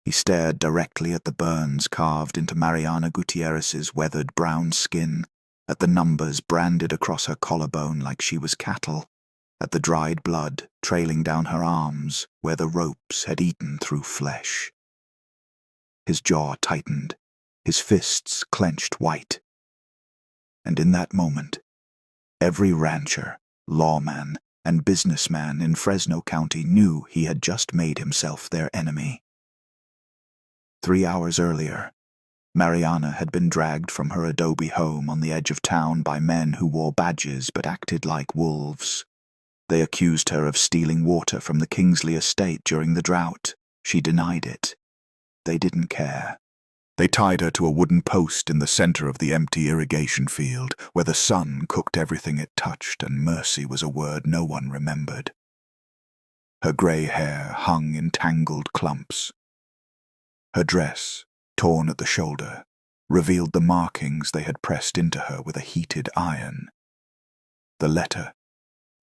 He stared directly at the burns carved into Mariana Gutierrez's weathered brown skin, at the numbers branded across her collarbone like she was cattle, at the dried blood trailing down her arms where the ropes had eaten through flesh. His jaw tightened, his fists clenched white. And in that moment, every rancher, lawman, and businessman in Fresno County knew he had just made himself their enemy. 3 hours earlier, Mariana had been dragged from her adobe home on the edge of town by men who wore badges but acted like wolves. They accused her of stealing water from the Kingsley estate during the drought. She denied it. They didn't care. They tied her to a wooden post in the center of the empty irrigation field, where the sun cooked everything it touched and mercy was a word no one remembered. Her gray hair hung in tangled clumps. Her dress, torn at the shoulder, revealed the markings they had pressed into her with a heated iron. The letter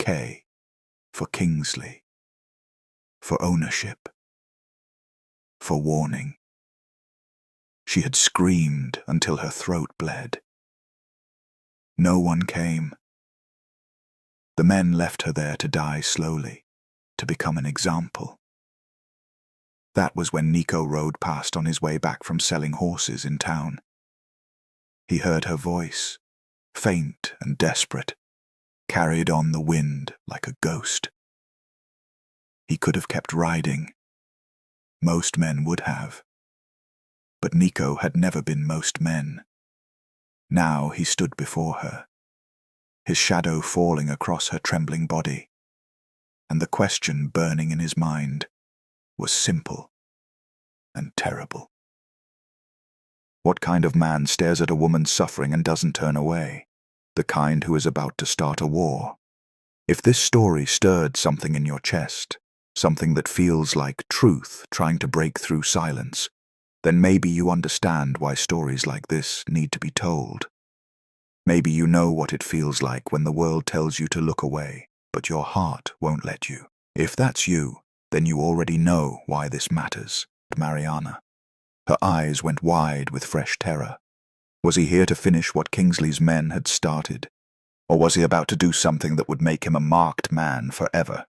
K for Kingsley, for ownership, for warning. She had screamed until her throat bled. No one came. The men left her there to die slowly, to become an example. That was when Nico rode past on his way back from selling horses in town. He heard her voice, faint and desperate, carried on the wind like a ghost. He could have kept riding. Most men would have. But Nico had never been most men. Now he stood before her, his shadow falling across her trembling body, and the question burning in his mind was simple and terrible. What kind of man stares at a woman suffering and doesn't turn away? The kind who is about to start a war. If this story stirred something in your chest, something that feels like truth trying to break through silence, then maybe you understand why stories like this need to be told. Maybe you know what it feels like when the world tells you to look away, but your heart won't let you. If that's you, then you already know why this matters. Mariana. Her eyes went wide with fresh terror. Was he here to finish what Kingsley's men had started? Or was he about to do something that would make him a marked man forever?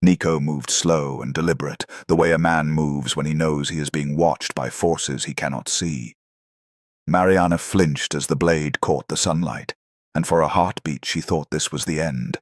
Nico moved slow and deliberate, the way a man moves when he knows he is being watched by forces he cannot see. Mariana flinched as the blade caught the sunlight, and for a heartbeat she thought this was the end.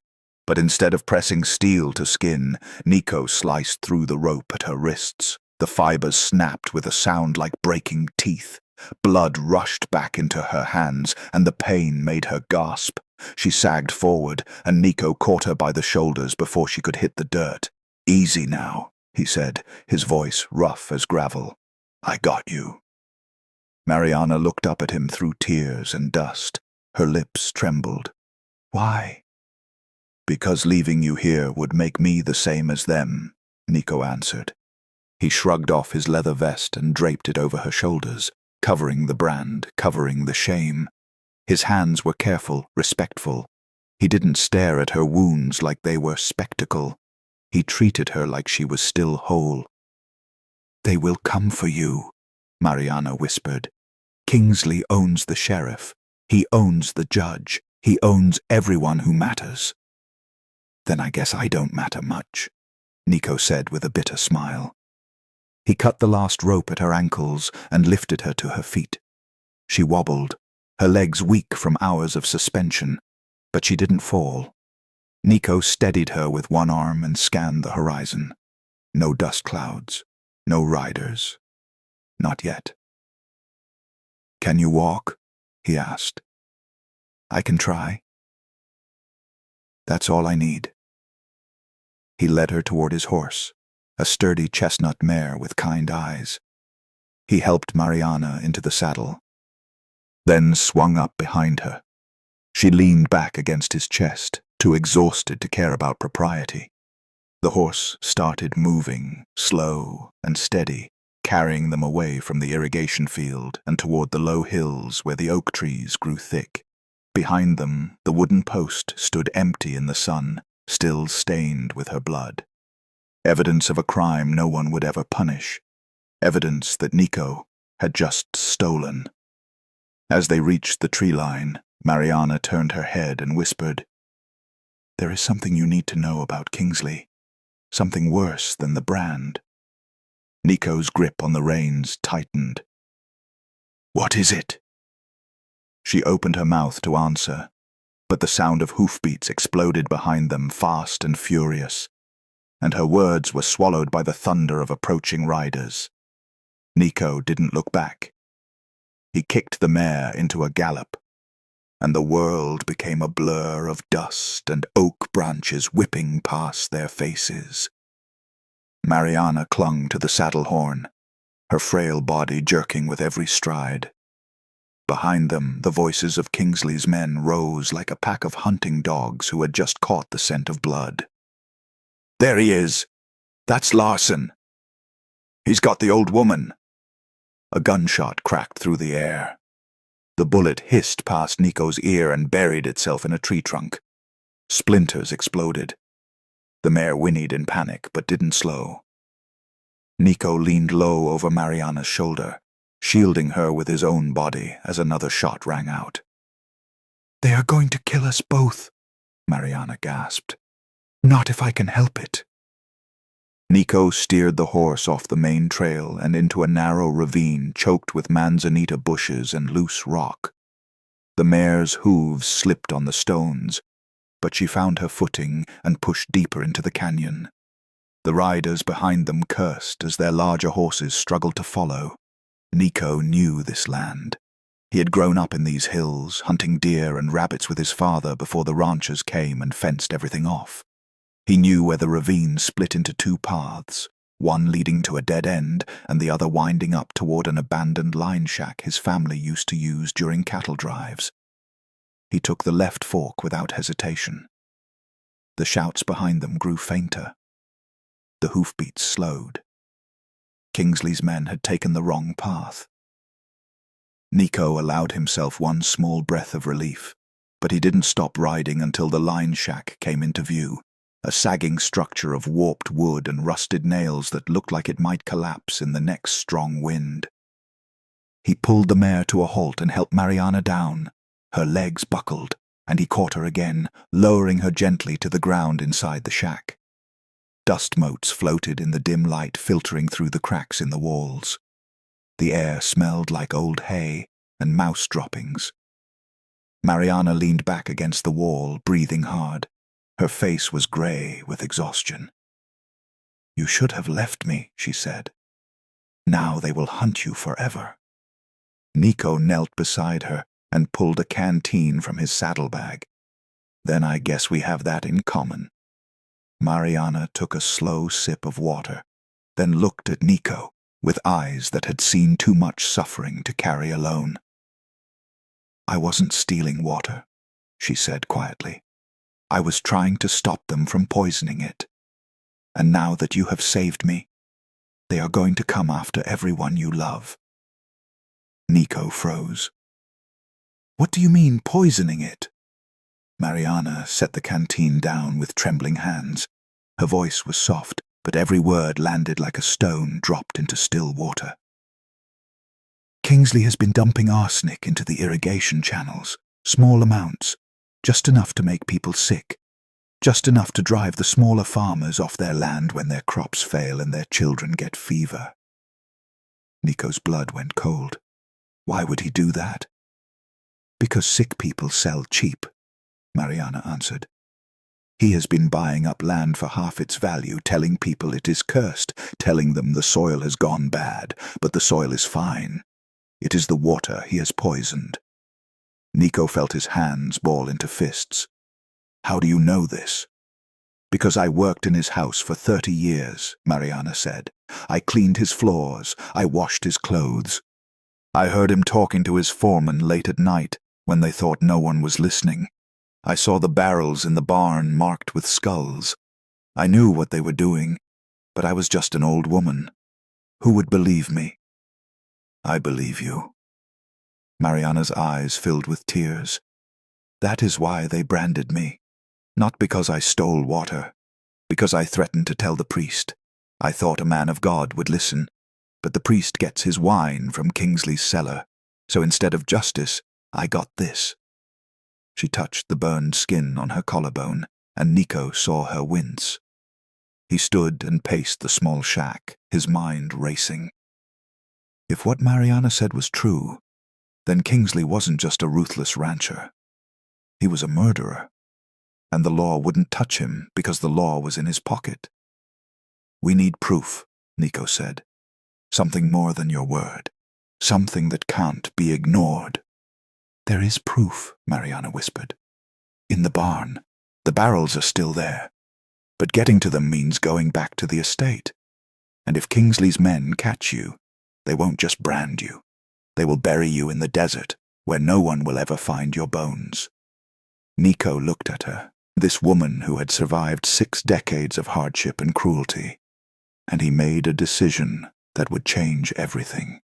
But instead of pressing steel to skin, Nico sliced through the rope at her wrists. The fibers snapped with a sound like breaking teeth. Blood rushed back into her hands, and the pain made her gasp. She sagged forward, and Nico caught her by the shoulders before she could hit the dirt. "Easy now," he said, his voice rough as gravel. "I got you." Mariana looked up at him through tears and dust. Her lips trembled. "Why?" "Because leaving you here would make me the same as them," Nico answered. He shrugged off his leather vest and draped it over her shoulders, covering the brand, covering the shame. His hands were careful, respectful. He didn't stare at her wounds like they were spectacle. He treated her like she was still whole. "They will come for you," Mariana whispered. "Kingsley owns the sheriff. He owns the judge. He owns everyone who matters." "Then I guess I don't matter much," Nico said with a bitter smile. He cut the last rope at her ankles and lifted her to her feet. She wobbled, her legs weak from hours of suspension, but she didn't fall. Nico steadied her with one arm and scanned the horizon. No dust clouds, no riders. Not yet. "Can you walk?" he asked. "I can try." "That's all I need." He led her toward his horse, a sturdy chestnut mare with kind eyes. He helped Mariana into the saddle, then swung up behind her. She leaned back against his chest, too exhausted to care about propriety. The horse started moving, slow and steady, carrying them away from the irrigation field and toward the low hills where the oak trees grew thick. Behind them, the wooden post stood empty in the sun, still stained with her blood. Evidence of a crime no one would ever punish. evidence that Nico had just stolen. As they reached the tree line, Mariana turned her head and whispered, "There is something you need to know about Kingsley. Something worse than the brand." Nico's grip on the reins tightened. "What is it?" She opened her mouth to answer, but the sound of hoofbeats exploded behind them, fast and furious, and her words were swallowed by the thunder of approaching riders. Nico didn't look back. He kicked the mare into a gallop, and the world became a blur of dust and oak branches whipping past their faces. Mariana clung to the saddle horn, her frail body jerking with every stride. Behind them, the voices of Kingsley's men rose like a pack of hunting dogs who had just caught the scent of blood. "There he is! That's Larson! He's got the old woman!" A gunshot cracked through the air. The bullet hissed past Nico's ear and buried itself in a tree trunk. Splinters exploded. The mare whinnied in panic, but didn't slow. Nico leaned low over Mariana's shoulder, shielding her with his own body as another shot rang out. "They are going to kill us both," Mariana gasped. "Not if I can help it." Nico steered the horse off the main trail and into a narrow ravine choked with manzanita bushes and loose rock. The mare's hooves slipped on the stones, but she found her footing and pushed deeper into the canyon. The riders behind them cursed as their larger horses struggled to follow. Nico knew this land. He had grown up in these hills, hunting deer and rabbits with his father before the ranchers came and fenced everything off. He knew where the ravine split into two paths, one leading to a dead end and the other winding up toward an abandoned line shack his family used to use during cattle drives. He took the left fork without hesitation. The shouts behind them grew fainter. The hoofbeats slowed. Kingsley's men had taken the wrong path. Nico allowed himself one small breath of relief, but he didn't stop riding until the line shack came into view, a sagging structure of warped wood and rusted nails that looked like it might collapse in the next strong wind. He pulled the mare to a halt and helped Mariana down. Her legs buckled, and he caught her again, lowering her gently to the ground inside the shack. Dust motes floated in the dim light filtering through the cracks in the walls. The air smelled like old hay and mouse droppings. Mariana leaned back against the wall, breathing hard. Her face was grey with exhaustion. "You should have left me," she said. "Now they will hunt you forever." Nico knelt beside her and pulled a canteen from his saddlebag. "Then I guess we have that in common." Mariana took a slow sip of water, then looked at Nico with eyes that had seen too much suffering to carry alone. "I wasn't stealing water," she said quietly. "I was trying to stop them from poisoning it. And now that you have saved me, they are going to come after everyone you love." Nico froze. "What do you mean, poisoning it?" Mariana set the canteen down with trembling hands. Her voice was soft, but every word landed like a stone dropped into still water. "Kingsley has been dumping arsenic into the irrigation channels, small amounts, just enough to make people sick, just enough to drive the smaller farmers off their land when their crops fail and their children get fever." Nico's blood went cold. Why would he do that? "Because sick people sell cheap," Mariana answered. "He has been buying up land for half its value, telling people it is cursed, telling them the soil has gone bad, but the soil is fine. It is the water he has poisoned." Nico felt his hands ball into fists. "How do you know this?" "Because I worked in his house for 30 years, Mariana said. "I cleaned his floors, I washed his clothes. I heard him talking to his foreman late at night when they thought no one was listening. I saw the barrels in the barn marked with skulls. I knew what they were doing, but I was just an old woman. Who would believe me?" "I believe you." Mariana's eyes filled with tears. "That is why they branded me. Not because I stole water, because I threatened to tell the priest. I thought a man of God would listen. but the priest gets his wine from Kingsley's cellar, so instead of justice, I got this." She touched the burned skin on her collarbone, and Nico saw her wince. He stood and paced the small shack, his mind racing. If what Mariana said was true, then Kingsley wasn't just a ruthless rancher. He was a murderer, and the law wouldn't touch him because the law was in his pocket. "We need proof," Nico said. "Something more than your word. Something that can't be ignored." "There is proof," Mariana whispered. "In the barn. The barrels are still there. But getting to them means going back to the estate. And if Kingsley's men catch you, they won't just brand you. They will bury you in the desert, where no one will ever find your bones." Nico looked at her, this woman who had survived 6 decades of hardship and cruelty, and he made a decision that would change everything.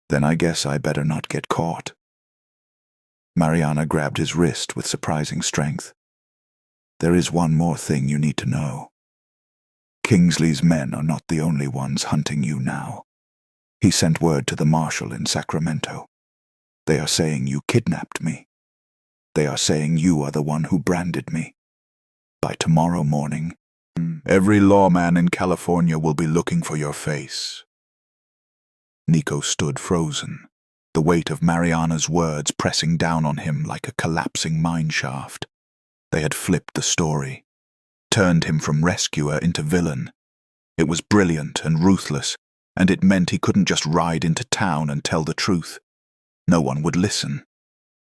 "Then I guess I better not get caught." Mariana grabbed his wrist with surprising strength. "There is one more thing you need to know. Kingsley's men are not the only ones hunting you now. He sent word to the marshal in Sacramento. They are saying you kidnapped me. They are saying you are the one who branded me. By tomorrow morning, every lawman in California will be looking for your face." Nico stood frozen, the weight of Mariana's words pressing down on him like a collapsing mineshaft. They had flipped the story, turned him from rescuer into villain. It was brilliant and ruthless, and it meant he couldn't just ride into town and tell the truth. No one would listen.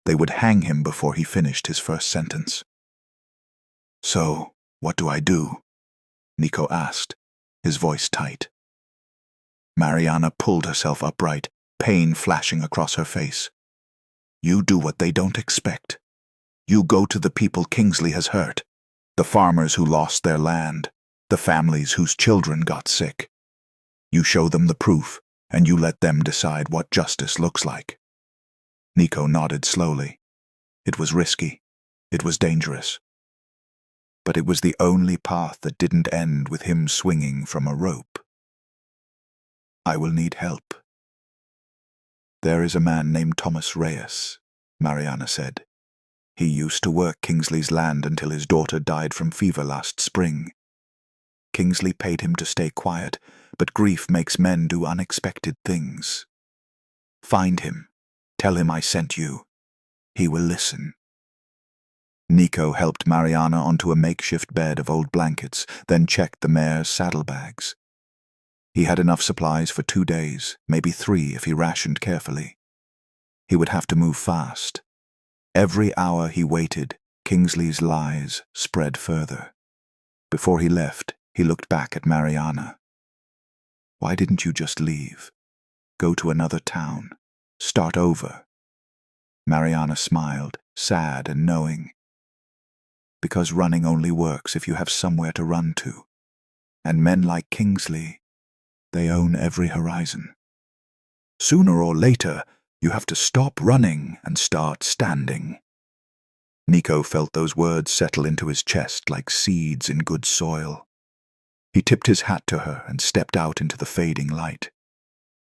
They would hang him before he finished his first sentence. "So, what do I do?" Nico asked, his voice tight. Mariana pulled herself upright, pain flashing across her face. "You do what they don't expect. You go to the people Kingsley has hurt, the farmers who lost their land, the families whose children got sick. You show them the proof, and you let them decide what justice looks like." Nico nodded slowly. It was risky. It was dangerous. But it was the only path that didn't end with him swinging from a rope. "I will need help." "There is a man named Thomas Reyes," Mariana said. "He used to work Kingsley's land until his daughter died from fever last spring. Kingsley paid him to stay quiet, but grief makes men do unexpected things. Find him. Tell him I sent you. He will listen." Nico helped Mariana onto a makeshift bed of old blankets, then checked the mare's saddlebags. He had enough supplies for 2 days, maybe 3 if he rationed carefully. He would have to move fast. Every hour he waited, Kingsley's lies spread further. Before he left, he looked back at Mariana. "Why didn't you just leave? Go to another town. Start over." Mariana smiled, sad and knowing. "Because running only works if you have somewhere to run to. And men like Kingsley, they own every horizon. Sooner or later, you have to stop running and start standing." Nico felt those words settle into his chest like seeds in good soil. He tipped his hat to her and stepped out into the fading light.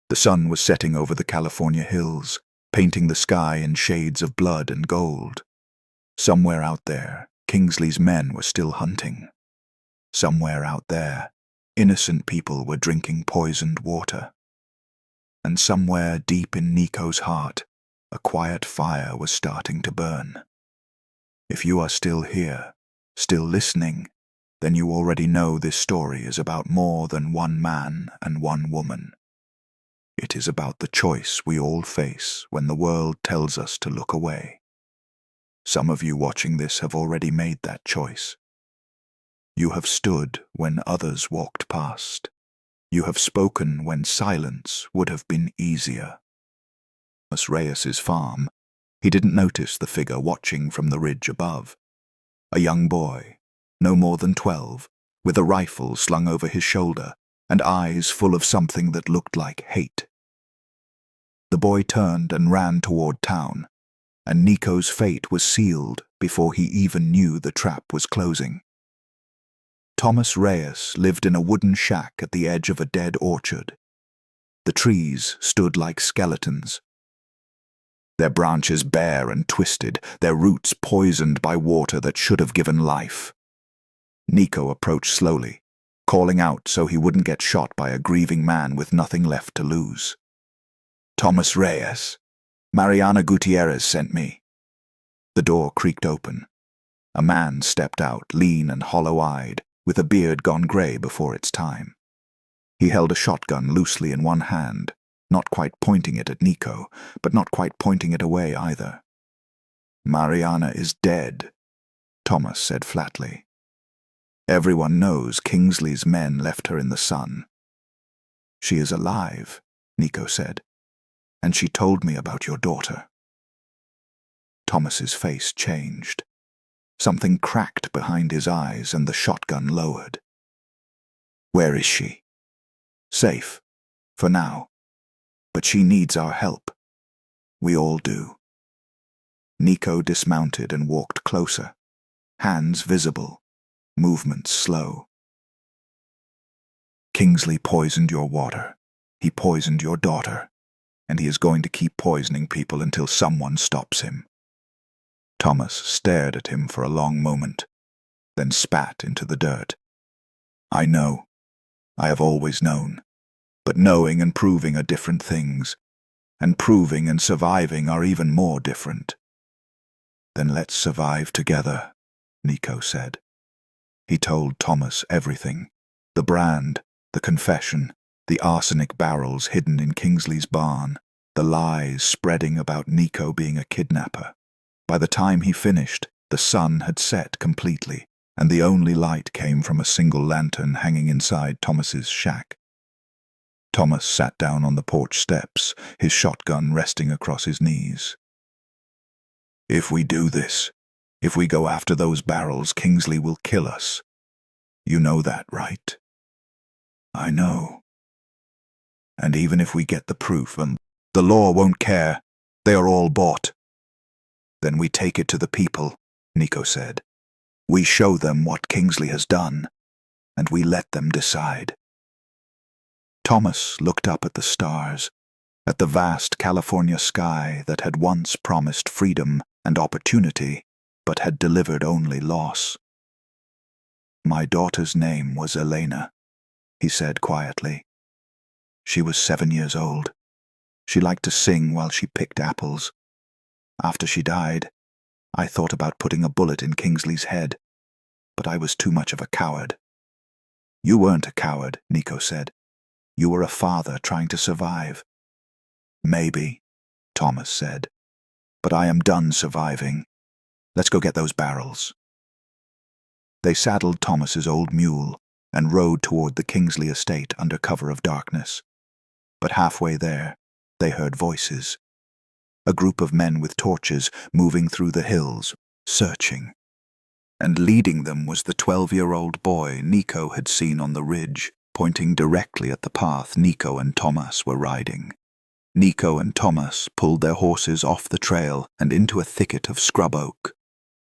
The sun was setting over the California hills, painting the sky in shades of blood and gold. Somewhere out there, Kingsley's men were still hunting. Somewhere out there, innocent people were drinking poisoned water. And somewhere deep in Nico's heart, a quiet fire was starting to burn. If you are still here, still listening, then you already know this story is about more than one man and one woman. It is about the choice we all face when the world tells us to look away. Some of you watching this have already made that choice. You have stood when others walked past. You have spoken when silence would have been easier. Thomas Reyes's farm, he didn't notice the figure watching from the ridge above. A young boy, no more than 12, with a rifle slung over his shoulder and eyes full of something that looked like hate. The boy turned and ran toward town, and Nico's fate was sealed before he even knew the trap was closing. Thomas Reyes lived in a wooden shack at the edge of a dead orchard. The trees stood like skeletons, their branches bare and twisted, their roots poisoned by water that should have given life. Nico approached slowly, calling out so he wouldn't get shot by a grieving man with nothing left to lose. "Thomas Reyes. Mariana Gutierrez sent me." The door creaked open. A man stepped out, lean and hollow-eyed, with a beard gone grey before its time. He held a shotgun loosely in one hand, not quite pointing it at Nico, but not quite pointing it away either. "Mariana is dead," Thomas said flatly. "Everyone knows Kingsley's men left her in the sun." "She is alive," Nico said, "and she told me about your daughter." Thomas's face changed. Something cracked behind his eyes and the shotgun lowered. "Where is she?" "Safe, for now. But she needs our help. We all do." Nico dismounted and walked closer, hands visible, movements slow. "Kingsley poisoned your water. He poisoned your daughter, and he is going to keep poisoning people until someone stops him." Thomas stared at him for a long moment, then spat into the dirt. "I know. I have always known. But knowing and proving are different things, and proving and surviving are even more different." "Then let's survive together," Nico said. He told Thomas everything: the brand, the confession, the arsenic barrels hidden in Kingsley's barn, the lies spreading about Nico being a kidnapper. By the time he finished, the sun had set completely, and the only light came from a single lantern hanging inside Thomas's shack. Thomas sat down on the porch steps, his shotgun resting across his knees. "If we do this, if we go after those barrels, Kingsley will kill us. You know that, right?" "I know. And even if we get the proof, and the law won't care, they are all bought." "Then we take it to the people," Nico said. "We show them what Kingsley has done, and we let them decide." Thomas looked up at the stars, at the vast California sky that had once promised freedom and opportunity, but had delivered only loss. "My daughter's name was Elena," he said quietly. "She was 7 years old. She liked to sing while she picked apples. After she died, I thought about putting a bullet in Kingsley's head, but I was too much of a coward." "You weren't a coward," Nico said. "You were a father trying to survive." "Maybe," Thomas said, "but I am done surviving. Let's go get those barrels." They saddled Thomas's old mule and rode toward the Kingsley estate under cover of darkness. But halfway there, they heard voices. A group of men with torches moving through the hills, searching. And leading them was the 12-year-old boy Nico had seen on the ridge, pointing directly at the path Nico and Thomas were riding. Nico and Thomas pulled their horses off the trail and into a thicket of scrub oak.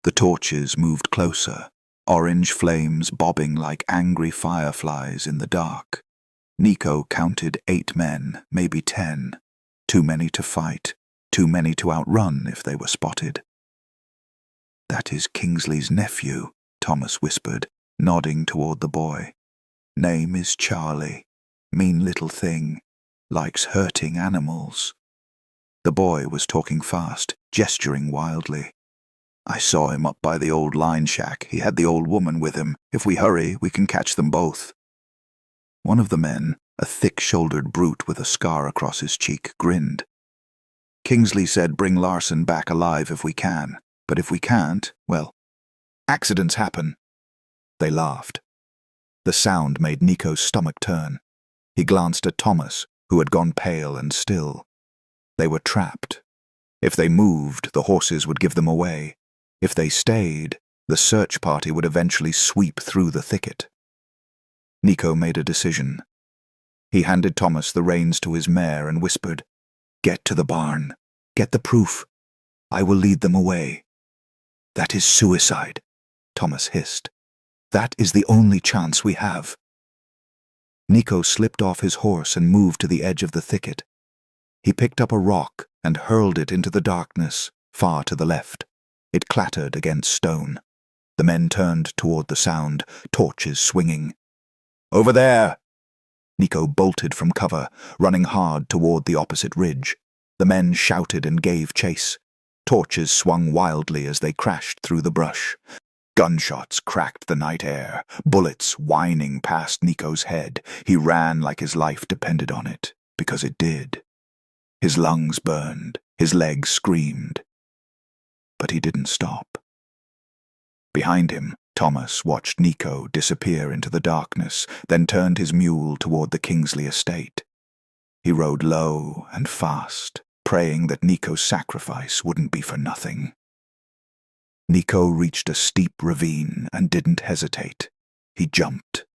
The torches moved closer, orange flames bobbing like angry fireflies in the dark. Nico counted 8 men, maybe 10. Too many to fight, too many to outrun if they were spotted. "That is Kingsley's nephew," Thomas whispered, nodding toward the boy. "Name is Charlie. Mean little thing. Likes hurting animals." The boy was talking fast, gesturing wildly. "I saw him up by the old line shack. He had the old woman with him. If we hurry, we can catch them both." One of the men, a thick-shouldered brute with a scar across his cheek, grinned. "Kingsley said bring Larson back alive if we can, but if we can't, well, accidents happen." They laughed. The sound made Nico's stomach turn. He glanced at Thomas, who had gone pale and still. They were trapped. If they moved, the horses would give them away. If they stayed, the search party would eventually sweep through the thicket. Nico made a decision. He handed Thomas the reins to his mare and whispered, "Get to the barn. Get the proof. I will lead them away." "That is suicide," Thomas hissed. "That is the only chance we have." Nico slipped off his horse and moved to the edge of the thicket. He picked up a rock and hurled it into the darkness, far to the left. It clattered against stone. The men turned toward the sound, torches swinging. "Over there!" Nico bolted from cover, running hard toward the opposite ridge. The men shouted and gave chase. Torches swung wildly as they crashed through the brush. Gunshots cracked the night air, bullets whining past Nico's head. He ran like his life depended on it, because it did. His lungs burned, his legs screamed. But he didn't stop. Behind him, Thomas watched Nico disappear into the darkness, then turned his mule toward the Kingsley estate. He rode low and fast, praying that Nico's sacrifice wouldn't be for nothing. Nico reached a steep ravine and didn't hesitate. He jumped.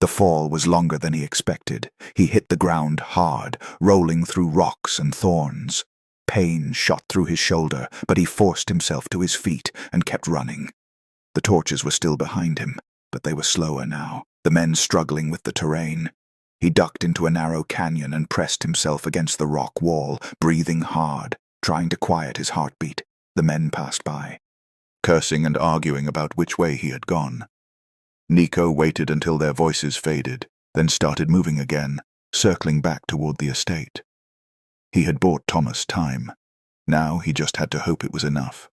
The fall was longer than he expected. He hit the ground hard, rolling through rocks and thorns. Pain shot through his shoulder, but he forced himself to his feet and kept running. The torches were still behind him, but they were slower now, the men struggling with the terrain. He ducked into a narrow canyon and pressed himself against the rock wall, breathing hard, trying to quiet his heartbeat. The men passed by, cursing and arguing about which way he had gone. Nico waited until their voices faded, then started moving again, circling back toward the estate. He had bought Thomas time. Now he just had to hope it was enough.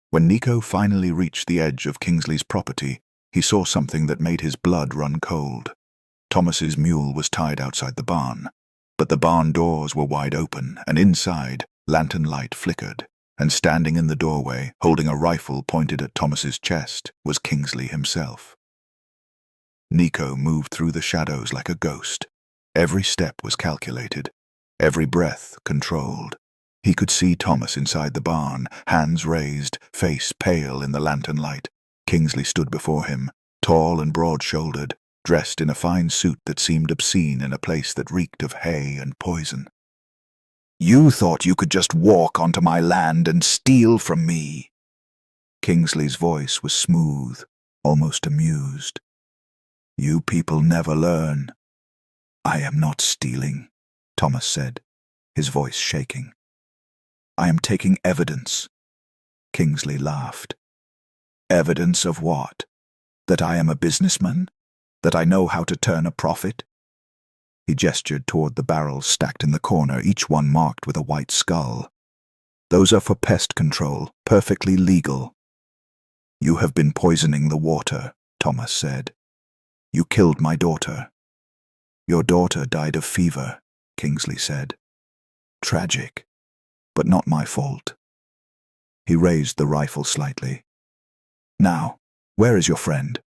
When Nico finally reached the edge of Kingsley's property, he saw something that made his blood run cold. Thomas's mule was tied outside the barn, but the barn doors were wide open, and inside, lantern light flickered, and standing in the doorway, holding a rifle pointed at Thomas's chest, was Kingsley himself. Nico moved through the shadows like a ghost. Every step was calculated, every breath controlled. He could see Thomas inside the barn, hands raised, face pale in the lantern light. Kingsley stood before him, tall and broad-shouldered, dressed in a fine suit that seemed obscene in a place that reeked of hay and poison. "You thought you could just walk onto my land and steal from me." Kingsley's voice was smooth, almost amused. "You people never learn." "I am not stealing," Thomas said, his voice shaking. "I am taking evidence." Kingsley laughed. "Evidence of what? That I am a businessman? That I know how to turn a profit?" He gestured toward the barrels stacked in the corner, each one marked with a white skull. "Those are for pest control, perfectly legal." "You have been poisoning the water," Thomas said. "You killed my daughter." "Your daughter died of fever," Kingsley said. "Tragic, but not my fault." He raised the rifle slightly. "Now, where is your friend?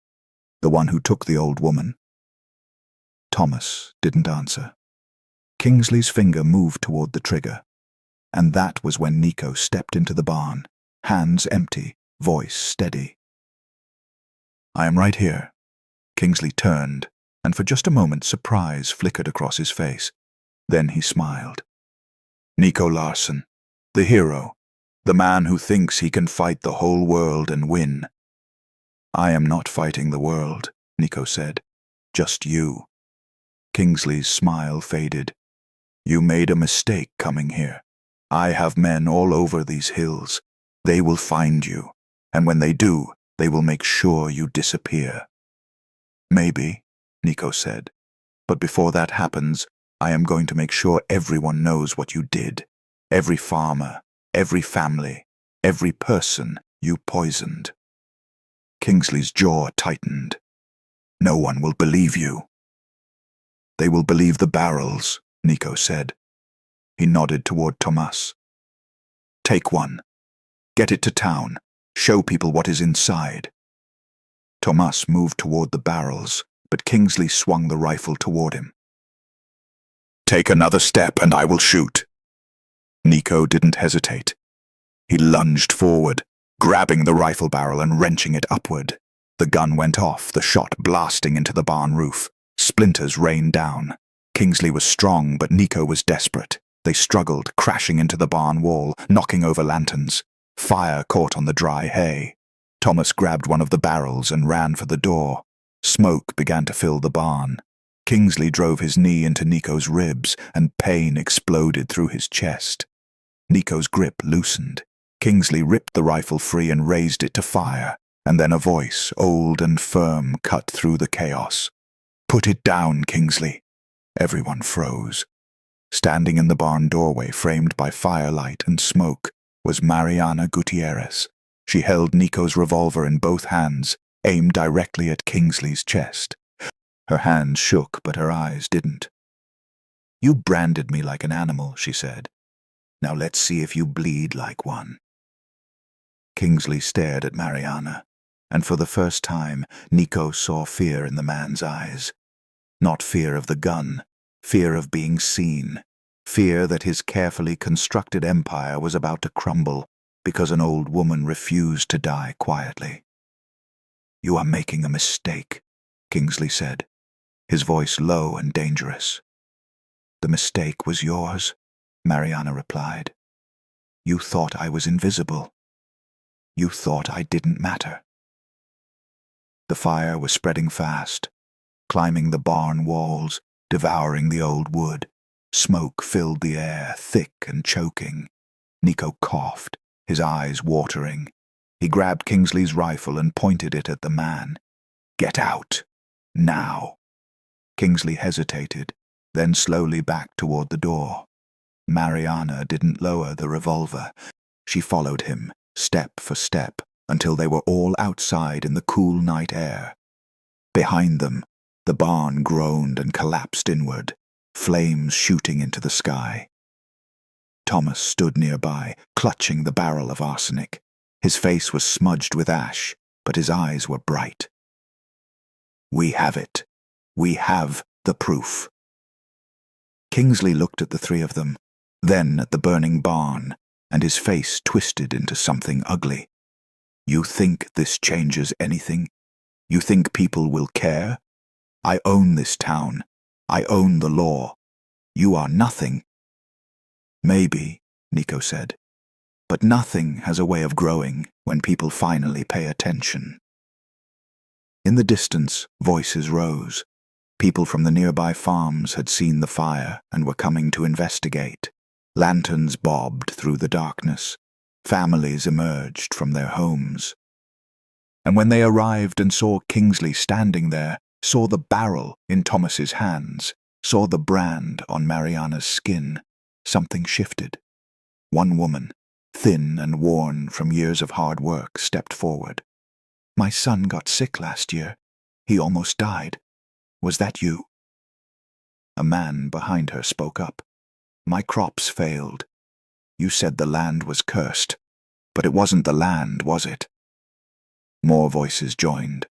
The one who took the old woman?" Thomas didn't answer. Kingsley's finger moved toward the trigger, and that was when Nico stepped into the barn, hands empty, voice steady. "I am right here." Kingsley turned, and for just a moment surprise flickered across his face. Then he smiled. "Nico Larson, the hero, the man who thinks he can fight the whole world and win." "I am not fighting the world," Nico said. "Just you." Kingsley's smile faded. "You made a mistake coming here. I have men all over these hills. They will find you, and when they do, they will make sure you disappear." "Maybe," Nico said, "but before that happens, I am going to make sure everyone knows what you did. Every farmer, every family, every person you poisoned." Kingsley's jaw tightened. "No one will believe you." "They will believe the barrels," Nico said. He nodded toward Thomas. "Take one. Get it to town. Show people what is inside." Thomas moved toward the barrels, but Kingsley swung the rifle toward him. "Take another step and I will shoot." Nico didn't hesitate. He lunged forward, grabbing the rifle barrel and wrenching it upward. The gun went off, the shot blasting into the barn roof. Splinters rained down. Kingsley was strong, but Nico was desperate. They struggled, crashing into the barn wall, knocking over lanterns. Fire caught on the dry hay. Thomas grabbed one of the barrels and ran for the door. Smoke began to fill the barn. Kingsley drove his knee into Nico's ribs, and pain exploded through his chest. Nico's grip loosened. Kingsley ripped the rifle free and raised it to fire, and then a voice, old and firm, cut through the chaos. "Put it down, Kingsley." Everyone froze. Standing in the barn doorway, framed by firelight and smoke, was Mariana Gutierrez. She held Nico's revolver in both hands, aimed directly at Kingsley's chest. Her hands shook, but her eyes didn't. "You branded me like an animal," she said. "Now let's see if you bleed like one." Kingsley stared at Mariana, and for the first time, Nico saw fear in the man's eyes. Not fear of the gun, fear of being seen, fear that his carefully constructed empire was about to crumble because an old woman refused to die quietly. "You are making a mistake," Kingsley said, his voice low and dangerous. "The mistake was yours," Mariana replied. "You thought I was invisible. You thought I didn't matter." The fire was spreading fast, climbing the barn walls, devouring the old wood. Smoke filled the air, thick and choking. Nico coughed, his eyes watering. He grabbed Kingsley's rifle and pointed it at the man. "Get out. Now." Kingsley hesitated, then slowly backed toward the door. Mariana didn't lower the revolver. She followed him, step for step, until they were all outside in the cool night air. Behind them, the barn groaned and collapsed inward, flames shooting into the sky. Thomas stood nearby, clutching the barrel of arsenic. His face was smudged with ash, but his eyes were bright. "We have it. We have the proof." Kingsley looked at the three of them, then at the burning barn, and his face twisted into something ugly. "You think this changes anything? You think people will care? I own this town. I own the law. You are nothing." "Maybe," Nico said, "but nothing has a way of growing when people finally pay attention." In the distance, voices rose. People from the nearby farms had seen the fire and were coming to investigate. Lanterns bobbed through the darkness. Families emerged from their homes. And when they arrived and saw Kingsley standing there, saw the barrel in Thomas's hands, saw the brand on Mariana's skin, something shifted. One woman, thin and worn from years of hard work, stepped forward. "My son got sick last year. He almost died. Was that you?" A man behind her spoke up. "My crops failed. You said the land was cursed, but it wasn't the land, was it?" More voices joined.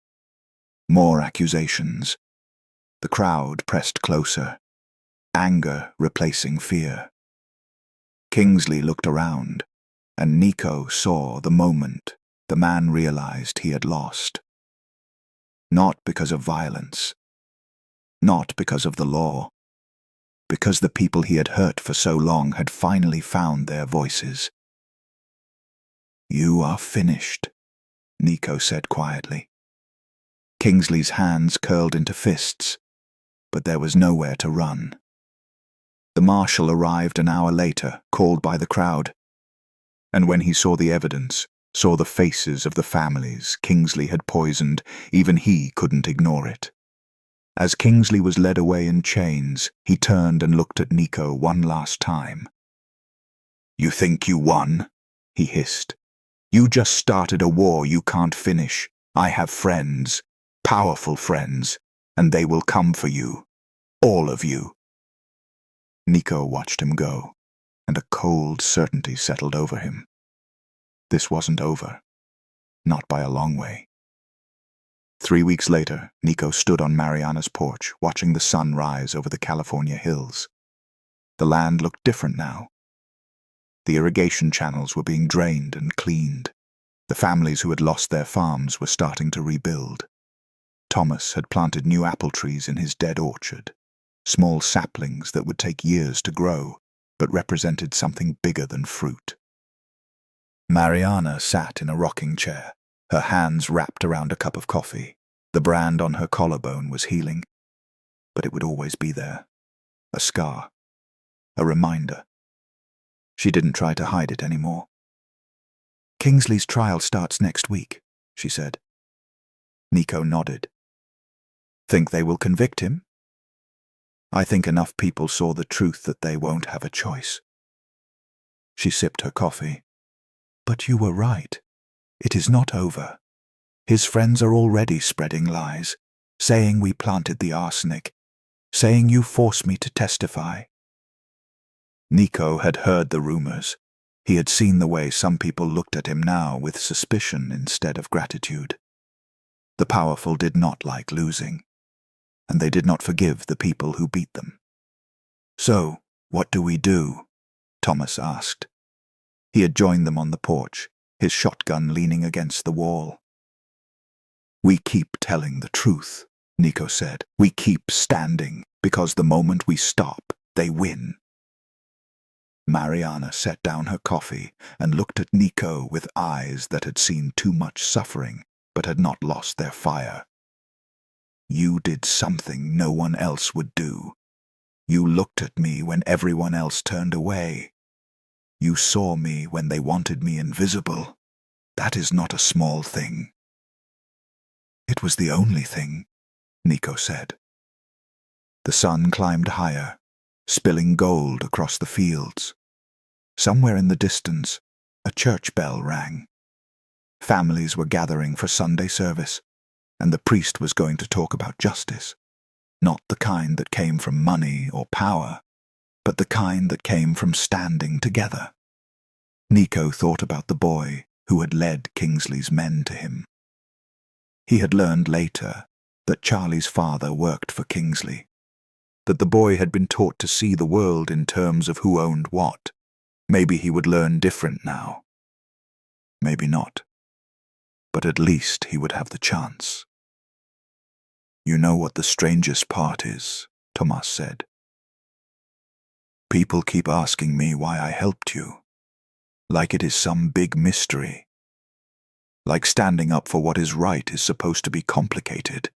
More accusations. The crowd pressed closer, anger replacing fear. Kingsley looked around, and Nico saw the moment the man realized he had lost. Not because of violence, not because of the law, because the people he had hurt for so long had finally found their voices. "You are finished," Nico said quietly. Kingsley's hands curled into fists, but there was nowhere to run. The marshal arrived an hour later, called by the crowd, and when he saw the evidence, saw the faces of the families Kingsley had poisoned, even he couldn't ignore it. As Kingsley was led away in chains, he turned and looked at Nico one last time. "You think you won?" he hissed. "You just started a war you can't finish. I have friends, powerful friends, and they will come for you. All of you." Nico watched him go, and a cold certainty settled over him. This wasn't over. Not by a long way. 3 weeks later, Nico stood on Mariana's porch, watching the sun rise over the California hills. The land looked different now. The irrigation channels were being drained and cleaned. The families who had lost their farms were starting to rebuild. Thomas had planted new apple trees in his dead orchard, small saplings that would take years to grow, but represented something bigger than fruit. Mariana sat in a rocking chair, her hands wrapped around a cup of coffee. The brand on her collarbone was healing. but it would always be there. A scar. A reminder. She didn't try to hide it anymore. "Kingsley's trial starts next week," she said. Nico nodded. "Think they will convict him?" "I think enough people saw the truth that they won't have a choice." She sipped her coffee. "But you were right. It is not over. His friends are already spreading lies, saying we planted the arsenic, saying you forced me to testify." Nico had heard the rumors. He had seen the way some people looked at him now with suspicion instead of gratitude. The powerful did not like losing, and they did not forgive the people who beat them. "So, what do we do?" Thomas asked. He had joined them on the porch, his shotgun leaning against the wall. "We keep telling the truth," Nico said. "We keep standing, because the moment we stop, they win." Mariana set down her coffee and looked at Nico with eyes that had seen too much suffering but had not lost their fire. "You did something no one else would do. You looked at me when everyone else turned away. You saw me when they wanted me invisible. That is not a small thing." "It was the only thing," Nico said. The sun climbed higher, spilling gold across the fields. Somewhere in the distance, a church bell rang. Families were gathering for Sunday service, and the priest was going to talk about justice, not the kind that came from money or power, but the kind that came from standing together. Nico thought about the boy who had led Kingsley's men to him. He had learned later that Charlie's father worked for Kingsley, that the boy had been taught to see the world in terms of who owned what. Maybe he would learn different now. Maybe not. But at least he would have the chance. "You know what the strangest part is," Tomas said. "People keep asking me why I helped you, like it is some big mystery. Like standing up for what is right is supposed to be complicated."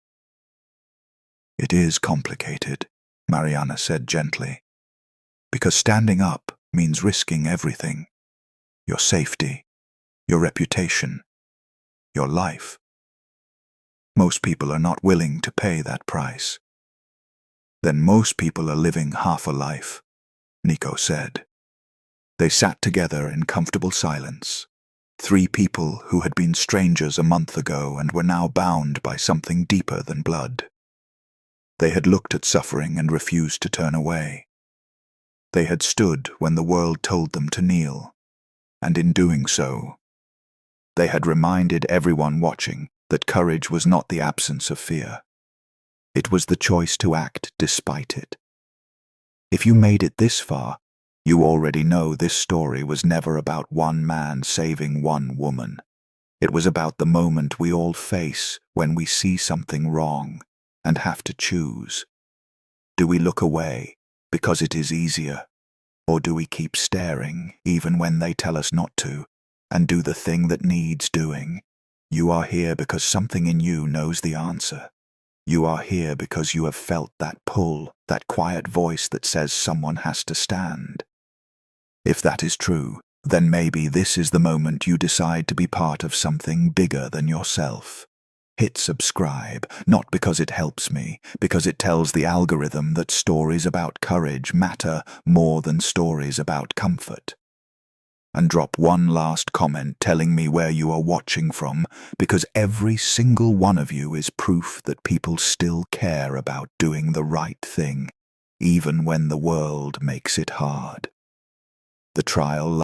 "It is complicated," Mariana said gently, "because standing up means risking everything. Your safety, your reputation, your life. Most people are not willing to pay that price." "Then most people are living half a life," Nico said. They sat together in comfortable silence. Three people who had been strangers a month ago and were now bound by something deeper than blood. They had looked at suffering and refused to turn away. They had stood when the world told them to kneel, and in doing so, they had reminded everyone watching that courage was not the absence of fear. It was the choice to act despite it. If you made it this far, you already know this story was never about one man saving one woman. It was about the moment we all face when we see something wrong and have to choose. Do we look away because it is easier, or do we keep staring even when they tell us not to, and do the thing that needs doing? You are here because something in you knows the answer. You are here because you have felt that pull, that quiet voice that says someone has to stand. If that is true, then maybe this is the moment you decide to be part of something bigger than yourself. Hit subscribe, not because it helps me, because it tells the algorithm that stories about courage matter more than stories about comfort. And drop one last comment telling me where you are watching from, because every single one of you is proof that people still care about doing the right thing, even when the world makes it hard. The trial